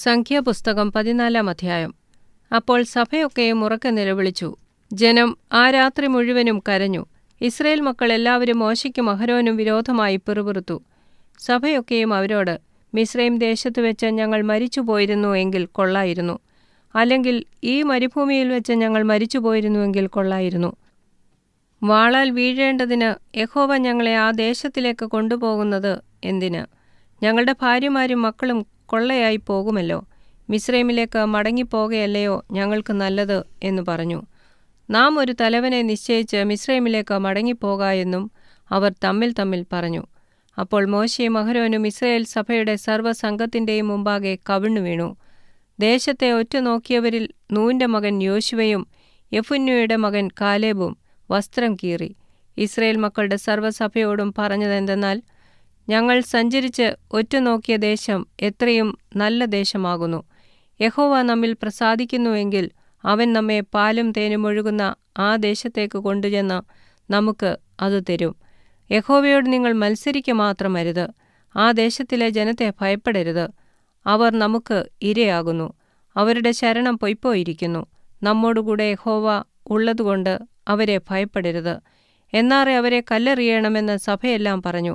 സംഖ്യാപുസ്തകം 14 അധ്യായം. അപ്പോൾ സഭയൊക്കെയും ഉറക്കെ നിലവിളിച്ചു. ജനം ആ രാത്രി മുഴുവനും കരഞ്ഞു. ഇസ്രായേൽ മക്കൾ എല്ലാവരും മോശെയ്ക്കും അഹരോനും വിരോധമായി പിറുപിറുത്തു. സഭയൊക്കെയും അവരോട്, മിസ്രയീം ദേശത്ത് വെച്ച് ഞങ്ങൾ മരിച്ചുപോയിരുന്നു എങ്കിൽ കൊള്ളായിരുന്നു, അല്ലെങ്കിൽ ഈ മരുഭൂമിയിൽ വെച്ച് ഞങ്ങൾ മരിച്ചുപോയിരുന്നുവെങ്കിൽ കൊള്ളായിരുന്നു. വാളാൽ വീഴേണ്ടതിന് യഹോവ ഞങ്ങളെ ആ ദേശത്തിലേക്ക് കൊണ്ടുപോകുന്നത് എന്തിന്? ഞങ്ങളുടെ ഭാര്യമാരും മക്കളും കൊള്ളയായി പോകുമല്ലോ. മിസ്രയീമിലേക്ക് മടങ്ങിപ്പോകയല്ലയോ ഞങ്ങൾക്ക് നല്ലത് എന്നു പറഞ്ഞു. നാം ഒരു തലവനെ നിശ്ചയിച്ച് മിസ്രയീമിലേക്ക് മടങ്ങിപ്പോക എന്നും അവർ തമ്മിൽ തമ്മിൽ പറഞ്ഞു. അപ്പോൾ മോശെയും അഹരോനും ഇസ്രായേൽ സഭയുടെ സർവ്വസംഘത്തിൻ്റെയും മുമ്പാകെ കവിണ്ണു വീണു. ദേശത്തെ ഒറ്റുനോക്കിയവരിൽ നൂന്റെ മകൻ യോശുവയും യെഫുന്നെയുടെ മകൻ കാലേബും വസ്ത്രം കീറി ഇസ്രായേൽ മക്കളുടെ സർവ്വസഭയോടും പറഞ്ഞതെന്തെന്നാൽ, ഞങ്ങൾ സഞ്ചരിച്ച് ഒറ്റുനോക്കിയ ദേശം എത്രയും നല്ല ദേശമാകുന്നു. യഹോവ നമ്മിൽ പ്രസാദിക്കുന്നുവെങ്കിൽ അവൻ നമ്മെ പാലും തേനും ഒഴുകുന്ന ആ ദേശത്തേക്ക് കൊണ്ടുചെന്ന് നമുക്ക് അത് തരും. യഹോവയോട് നിങ്ങൾ മത്സരിക്ക മാത്രമരുത്. ആ ദേശത്തിലെ ജനത്തെ ഭയപ്പെടരുത്. അവർ നമുക്ക് ഇരയാകുന്നു. അവരുടെ ശരണം പൊയ്പോയിരിക്കുന്നു. നമ്മോടുകൂടെ യഹോവ ഉള്ളതുകൊണ്ട് അവരെ ഭയപ്പെടരുത്. എന്നാറെ അവരെ കല്ലെറിയണമെന്ന് സഭയെല്ലാം പറഞ്ഞു.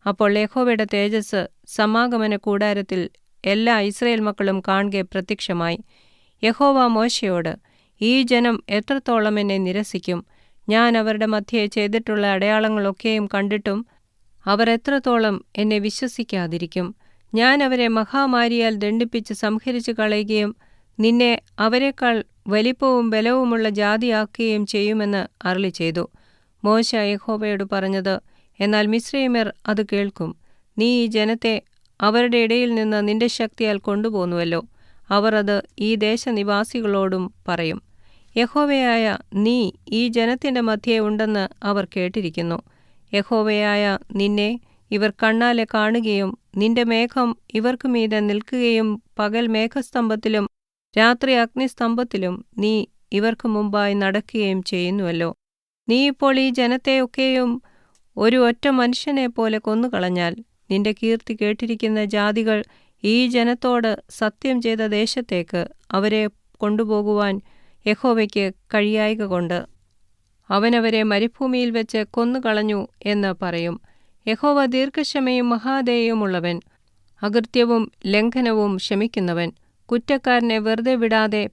അപ്പോൾ യഹോവയുടെ തേജസ്സ് സമാഗമന കൂടാരത്തിൽ എല്ലാ ഇസ്രായേൽ മക്കളും കാൺകെ പ്രത്യക്ഷമായി. യഹോവ മോശെയോട്, ഈ ജനം എത്രത്തോളം എന്നെ നിരസിക്കും? ഞാൻ അവരുടെ മധ്യേ ചെയ്തിട്ടുള്ള അടയാളങ്ങളൊക്കെയും കണ്ടിട്ടും അവർ എത്രത്തോളം എന്നെ വിശ്വസിക്കാതിരിക്കും? ഞാൻ അവരെ മഹാമാരിയാൽ ദണ്ഡിപ്പിച്ച് സംഹരിച്ചു കളയുകയും നിന്നെ അവരെക്കാൾ വലിപ്പവും ബലവുമുള്ള ജാതിയാക്കുകയും ചെയ്യുമെന്ന് അരുളിച്ചെയ്തു. മോശെ യഹോവയോട് പറഞ്ഞത്, എന്നാൽ മിസ്രയീമ്യർ അത് കേൾക്കും. നീ ഈ ജനത്തെ അവരുടെ ഇടയിൽ നിന്ന് നിന്റെ ശക്തിയാൽ കൊണ്ടുപോന്നുവല്ലോ. അവർ അത് ഈ ദേശനിവാസികളോടും പറയും. യഹോവയായ നീ ഈ ജനത്തിൻ്റെ മധ്യേ ഉണ്ടെന്ന് അവർ കേട്ടിരിക്കുന്നു. യഹോവയായ നിന്നെ ഇവർ കണ്ണാലെ കാണുകയും നിന്റെ മേഘം ഇവർക്ക് മീതെ നിൽക്കുകയും പകൽ മേഘസ്തംഭത്തിലും രാത്രി അഗ്നിസ്തംഭത്തിലും നീ ഇവർക്ക് മുമ്പായി നടക്കുകയും ചെയ്യുന്നുവല്ലോ. നീ ഇപ്പോൾ ഈ ജനത്തെയൊക്കെയും ഒരു ഒറ്റ മനുഷ്യനെപ്പോലെ കൊന്നുകളഞ്ഞാൽ നിന്റെ കീർത്തി കേട്ടിരിക്കുന്ന ജാതികൾ ഈ ജനത്തോട് സത്യം ചെയ്ത ദേശത്തേക്ക് അവരെ കൊണ്ടുപോകുവാൻ യഹോവയ്ക്ക് കഴിയായ്കകൊണ്ട് അവനവരെ മരുഭൂമിയിൽ വെച്ച് കൊന്നുകളഞ്ഞു എന്ന് പറയും. യഹോവ ദീർഘക്ഷമയും മഹാദയയുമുള്ളവൻ, അകൃത്യവും ലംഘനവും ക്ഷമിക്കുന്നവൻ, കുറ്റക്കാരനെ വെറുതെ വിടാതെ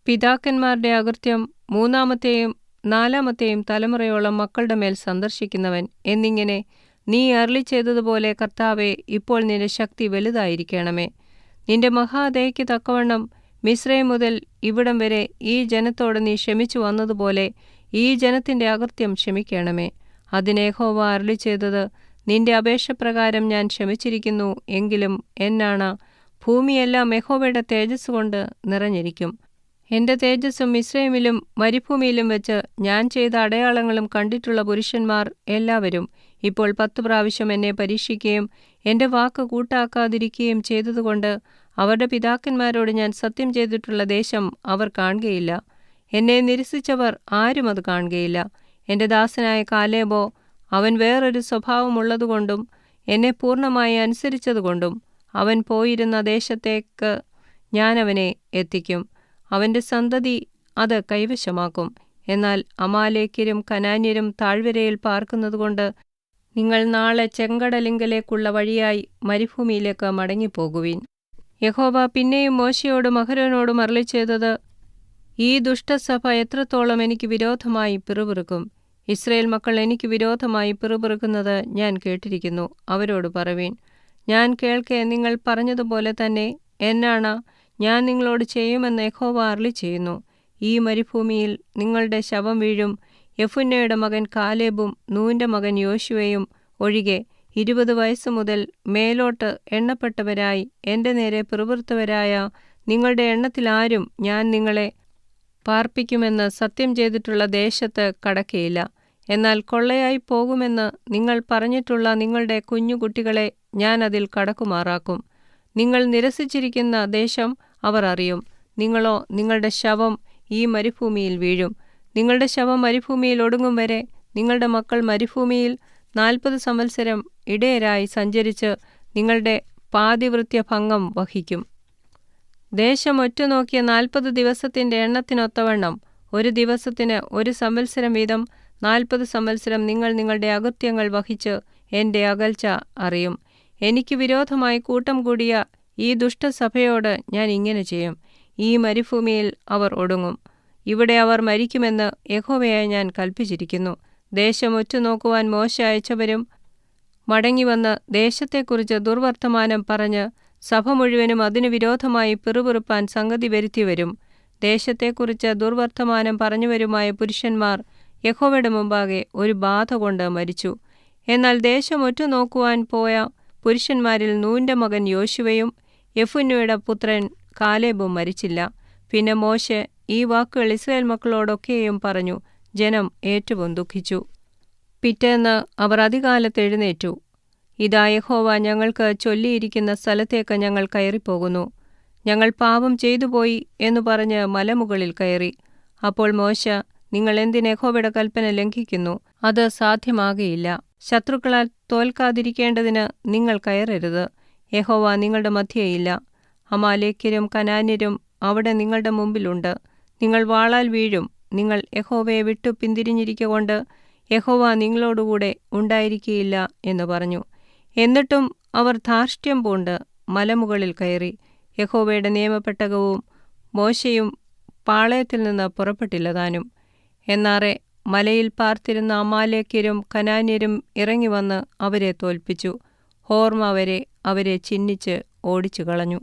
പിതാക്കന്മാരുടെ അകൃത്യം മൂന്നാമത്തെയും നാലാമത്തെയും തലമുറയോളം മക്കളുടെ മേൽ സന്ദർശിക്കുന്നവൻ എന്നിങ്ങനെ നീ അരുളിച്ചെയ്തതുപോലെ കർത്താവേ, ഇപ്പോൾ നിന്റെ ശക്തി വലുതായിരിക്കണമേ. നിന്റെ മഹാദയയ്ക്ക് തക്കവണ്ണം മിസ്രയീം മുതൽ ഇവിടം വരെ ഈ ജനത്തോട് നീ ക്ഷമിച്ചു വന്നതുപോലെ ഈ ജനത്തിൻ്റെ അകൃത്യം ക്ഷമിക്കണമേ. അതിന് യഹോവ അരുളിച്ചെയ്തത്, നിന്റെ അപേക്ഷപ്രകാരം ഞാൻ ക്ഷമിച്ചിരിക്കുന്നു. എങ്കിലും എന്നാണ് ഭൂമിയെല്ലാം യഹോവയുടെ തേജസ് കൊണ്ട് നിറഞ്ഞിരിക്കും. എന്റെ തേജസ്സും മിസ്രയീമിലും മരുഭൂമിയിലും വെച്ച് ഞാൻ ചെയ്ത അടയാളങ്ങളും കണ്ടിട്ടുള്ള പുരുഷന്മാർ എല്ലാവരും ഇപ്പോൾ 10 പ്രാവശ്യം എന്നെ പരീക്ഷിക്കുകയും എന്റെ വാക്ക് കൂട്ടാക്കാതിരിക്കുകയും ചെയ്തതുകൊണ്ട് അവരുടെ പിതാക്കന്മാരോട് ഞാൻ സത്യം ചെയ്തിട്ടുള്ള ദേശം അവർ കാണുകയില്ല. എന്നെ നിരസിച്ചവർ ആരും അത് കാണുകയില്ല. എന്റെ ദാസനായ കാലേബോ, അവൻ വേറൊരു സ്വഭാവമുള്ളതുകൊണ്ടും എന്നെ പൂർണ്ണമായി അനുസരിച്ചതുകൊണ്ടും അവൻ പോയിരുന്ന ദേശത്തേക്ക് ഞാൻ അവനെ എത്തിക്കും. അവന്റെ സന്തതി അത് കൈവശമാക്കും. എന്നാൽ അമാലേക്യരും കനാന്യരും താഴ്വരയിൽ പാർക്കുന്നതുകൊണ്ട് നിങ്ങൾ നാളെ ചെങ്കടലിങ്കലേക്കുള്ള വഴിയായി മരുഭൂമിയിലേക്ക് മടങ്ങിപ്പോകുവിൻ. യഹോവ പിന്നെയും മോശെയോടും അഹരോനോടും അരുളിച്ചെയ്തത്, ഈ ദുഷ്ടസഭ എത്രത്തോളം എനിക്ക് വിരോധമായി പിറുപിറുക്കും? ഇസ്രായേൽ മക്കൾ എനിക്ക് വിരോധമായി പിറുപിറുക്കുന്നത് ഞാൻ കേട്ടിരിക്കുന്നു. അവരോട് പറവീൻ, ഞാൻ കേൾക്കെ നിങ്ങൾ പറഞ്ഞതുപോലെ തന്നെ എന്നാണ് ഞാൻ നിങ്ങളോട് ചെയ്യുമെന്ന് യഹോവ അരുളിച്ചെയ്യുന്നു. ഈ മരുഭൂമിയിൽ നിങ്ങളുടെ ശവം വീഴും. യെഫുന്നെയുടെ മകൻ കാലേബും നൂന്റെ മകൻ യോശുവയും ഒഴികെ 20 വയസ്സ് മുതൽ മേലോട്ട് എണ്ണപ്പെട്ടവരായി എന്റെ നേരെ പിറുപിറുത്തവരായ നിങ്ങളുടെ എണ്ണത്തിലാരും ഞാൻ നിങ്ങളെ പാർപ്പിക്കുമെന്ന് സത്യം ചെയ്തിട്ടുള്ള ദേശത്ത് കടക്കയില്ല. എന്നാൽ കൊള്ളയായി പോകുമെന്ന് നിങ്ങൾ പറഞ്ഞിട്ടുള്ള നിങ്ങളുടെ കുഞ്ഞുകുട്ടികളെ ഞാൻ അതിൽ കടക്കുമാറാക്കും. നിങ്ങൾ നിരസിച്ചിരിക്കുന്ന ദേശം അവർ അറിയും. നിങ്ങളോ നിങ്ങളുടെ ശവം ഈ മരുഭൂമിയിൽ വീഴും. നിങ്ങളുടെ ശവം മരുഭൂമിയിൽ ഒടുങ്ങും വരെ നിങ്ങളുടെ മക്കൾ മരുഭൂമിയിൽ 40 സംവത്സരം ഇടയരായി സഞ്ചരിച്ച് നിങ്ങളുടെ പാതിവൃത്യഭംഗം വഹിക്കും. ദേശം ഒറ്റുനോക്കിയ 40 ദിവസത്തിന്റെ എണ്ണത്തിനൊത്തവണ്ണം ഒരു ദിവസത്തിന് 1 സംവത്സരം വീതം 40 സംവത്സരം നിങ്ങൾ നിങ്ങളുടെ അകൃത്യങ്ങൾ വഹിച്ച് എന്റെ അകൽച്ച അറിയും. എനിക്ക് വിരോധമായി കൂട്ടം കൂടിയ ഈ ദുഷ്ടസഭയോട് ഞാൻ ഇങ്ങനെ ചെയ്യും. ഈ മരുഭൂമിയിൽ അവർ ഒടുങ്ങും. ഇവിടെ അവർ മരിക്കുമെന്ന് യഹോവയായ ഞാൻ കൽപ്പിച്ചിരിക്കുന്നു. ദേശം ഒറ്റുനോക്കുവാൻ മോശെ അയച്ചവരും മടങ്ങിവന്ന് ദേശത്തെക്കുറിച്ച് ദുർവർത്തമാനം പറഞ്ഞ് സഭ മുഴുവനും അതിനു വിരോധമായി പിറുപിറുപ്പാൻ സംഗതി വരുത്തിവരും. ദേശത്തെക്കുറിച്ച് ദുർവർത്തമാനം പറഞ്ഞവരുമായ പുരുഷന്മാർ യഹോവയുടെ മുമ്പാകെ ഒരു ബാധ കൊണ്ട് മരിച്ചു. എന്നാൽ ദേശം ഒറ്റുനോക്കുവാൻ പോയ പുരുഷന്മാരിൽ നൂന്റെ മകൻ യോശുവയും യെഫുന്നെയുടെ പുത്രൻ കാലേബും മരിച്ചില്ല. പിന്നെ മോശെ ഈ വാക്കുകൾ ഇസ്രായേൽ മക്കളോടൊക്കെയും പറഞ്ഞു. ജനം ഏറ്റവും ദുഃഖിച്ചു. പിറ്റേന്ന് അവർ അതികാലത്ത് എഴുന്നേറ്റു. ഇതാ, യഹോവ ഞങ്ങൾക്ക് ചൊല്ലിയിരിക്കുന്ന സ്ഥലത്തേക്ക് ഞങ്ങൾ കയറിപ്പോകുന്നു. ഞങ്ങൾ പാപം ചെയ്തുപോയി എന്നു പറഞ്ഞ് മലമുകളിൽ കയറി. അപ്പോൾ മോശെ, നിങ്ങൾ എന്തിന് യഹോവയുടെ കൽപ്പന ലംഘിക്കുന്നു? അത് സാധ്യമാകയില്ല. ശത്രുക്കളാൽ തോൽക്കാതിരിക്കേണ്ടതിന് നിങ്ങൾ കയറരുത്. യഹോവ നിങ്ങളുടെ മധ്യേയില്ല. അമാലേക്യരും കനാന്യരും അവിടെ നിങ്ങളുടെ മുമ്പിലുണ്ട്. നിങ്ങൾ വാളാൽ വീഴും. നിങ്ങൾ യഹോവയെ വിട്ടു പിന്തിരിഞ്ഞിരിക്കൊണ്ട് യഹോവ നിങ്ങളോടുകൂടെ ഉണ്ടായിരിക്കുകയില്ല എന്ന് പറഞ്ഞു. എന്നിട്ടും അവർ ധാർഷ്ട്യം പൂണ്ട് മലമുകളിൽ കയറി. യഹോവയുടെ നിയമപെട്ടകവും മോശെയും പാളയത്തിൽ നിന്ന് പുറപ്പെട്ടില്ലതാനും. എന്നാറെ മലയിൽ പാർത്തിരുന്ന അമാലേക്യരും കനാന്യരും ഇറങ്ങിവന്ന് അവരെ തോൽപ്പിച്ചു. ഹോർമ വരെ അവരെ ചിന്നിച്ച് ഓടിച്ചു കളഞ്ഞു.